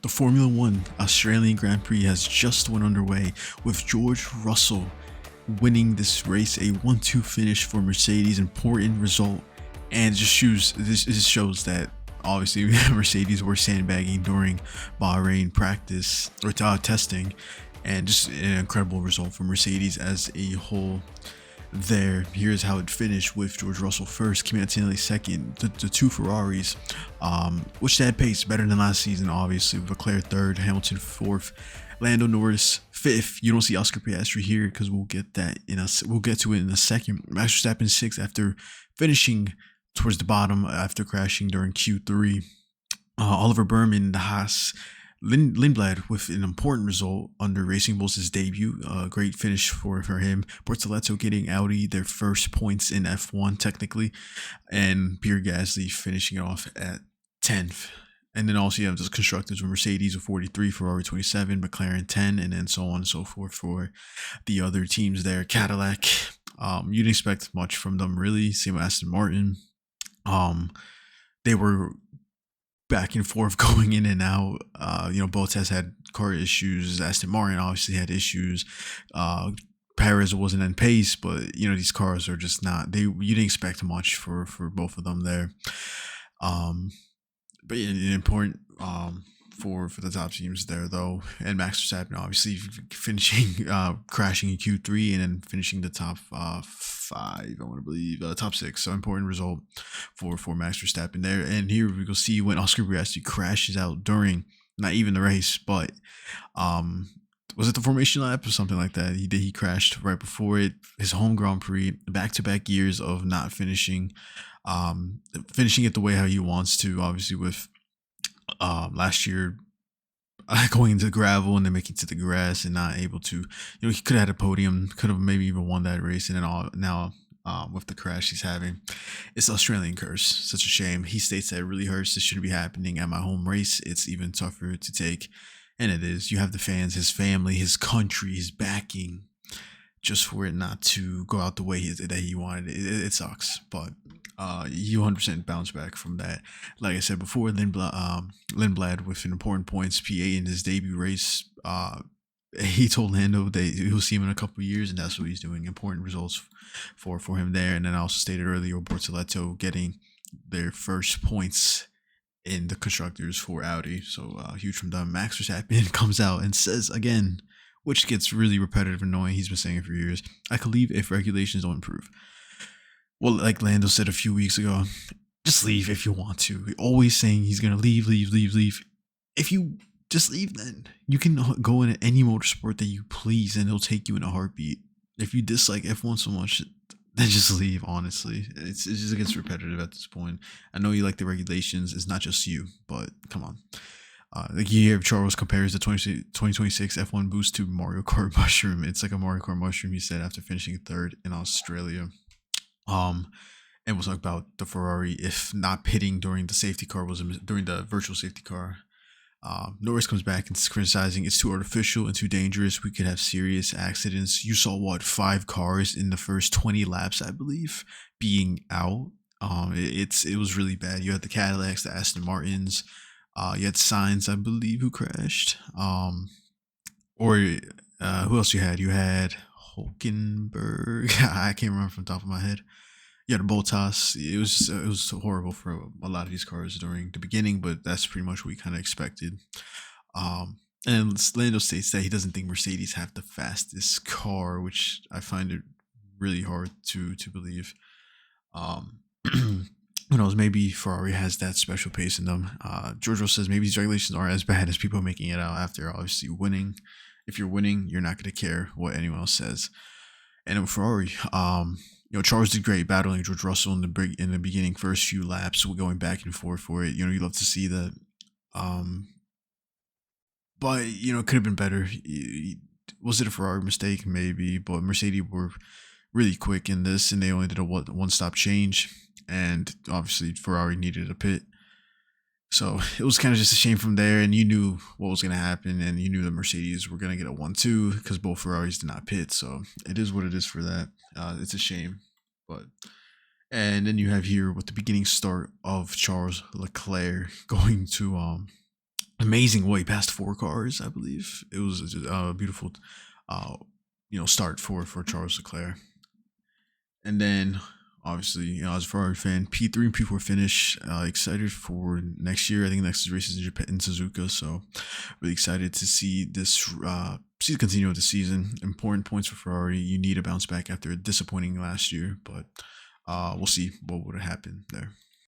The Formula One Australian Grand Prix has just went underway, with George Russell winning this race, a 1-2 finish for Mercedes, important result, and this shows that obviously Mercedes were sandbagging during Bahrain practice or testing, and just an incredible result for Mercedes as a whole. Here's how it finished, with George Russell first, kimiantonelli second, the two Ferraris, which they had pace better than last season, obviously, with Leclerc third, Hamilton fourth, landonorris fifth. You don't see oscarpiastri here because we'll get to it in a second. Maxverstappen sixth after finishing towards the bottom after crashing during Q3. Oliver Berman, the Haas, Lindblad with an important result under Racing Bull's debut. Great finish for him. Bortoleto getting Audi their first points in F1 technically, and Pierre Gasly finishing it off at 10th. And then also you have the constructors with Mercedes with 43, Ferrari 27, McLaren 10, and then so on and so forth for the other teams there. Cadillac, you didn't expect much from them really. Same with Aston Martin. They were back and forth going in and out. Bottas had car issues. Aston Martin obviously had issues. Perez wasn't in pace, but these cars are just not. You didn't expect much for both of them there. But important for the top teams there though, and Max Verstappen obviously finishing crashing in Q3 and then finishing the top five, I want to believe, top six. So important result for Max Verstappen there. And here we go see when Oscar Piastri crashes out during not even the race, but was it the formation lap or something like that? He crashed right before it. His home Grand Prix, back-to-back years of not finishing it the way how he wants to. Obviously, with last year going into gravel and then making it to the grass and not able to. He could have had a podium, could have maybe even won that race, and then now. With the crash he's having, it's Australian curse. Such a shame. He states that it really hurts. This shouldn't be happening at my home race. It's even tougher to take. And it is. You have the fans, his family, his country, his backing, just for it not to go out the way that he wanted. It sucks, but you 100% bounce back from that. Like I said before, Lindblad with an important points, P8 in his debut race. He told Lando that he'll see him in a couple of years, and that's what he's doing. Important results for him there. And then I also stated earlier, Bortoleto getting their first points in the constructors for Audi, so huge from them. Max Verstappen comes out and says again, which gets really repetitive and annoying, he's been saying it for years, I could leave if regulations don't improve. Well, like Lando said a few weeks ago, just leave if you want to. We're always saying he's gonna leave. If you just leave, then you can go in any motorsport that you please and it'll take you in a heartbeat. If you dislike F1 so much, then just leave. Honestly, it just gets repetitive at this point. I know you like the regulations, it's not just you, but come on. Like you hear Charles compares the 2026 F1 boost to Mario Kart mushroom. It's like a Mario Kart mushroom, he said, after finishing third in Australia. And we'll talk about the Ferrari if not pitting during the virtual safety car. Norris comes back and criticizing it's too artificial and too dangerous. We could have serious accidents. You saw 5 cars in the first 20 laps, I believe, being out. It was really bad. You had the Cadillacs, the Aston Martins. You had Sainz, I believe, who crashed. Who else you had? You had Hulkenberg. I can't remember from the top of my head. Yeah, the Bottas. It was horrible for a lot of these cars during the beginning, but that's pretty much what we kind of expected. And Lando states that he doesn't think Mercedes have the fastest car, which I find it really hard to believe. Who knows? Maybe Ferrari has that special pace in them. George Russell says maybe these regulations aren't as bad as people are making it out after obviously winning. If you're winning, you're not going to care what anyone else says. And with Ferrari, Charles did great battling George Russell in the beginning, first few laps, going back and forth for it. You love to see that. But it could have been better. Was it a Ferrari mistake? Maybe, but Mercedes were really quick in this, and they only did a one-stop change, and obviously Ferrari needed a pit. So it was kind of just a shame from there, and you knew what was going to happen, and you knew the Mercedes were going to get a 1-2 because both Ferraris did not pit. So it is what it is for that. It's a shame, and then you have here with the beginning start of Charles Leclerc going to amazing way past 4 cars. I believe it was a beautiful, uh, start for Charles Leclerc. And then obviously, as a Ferrari fan, P3 and P4 finish. Excited for next year. I think next race is in Japan, in Suzuka. So really excited to see this continue with the season. Important points for Ferrari. You need a bounce back after a disappointing last year, but we'll see what would have happened there.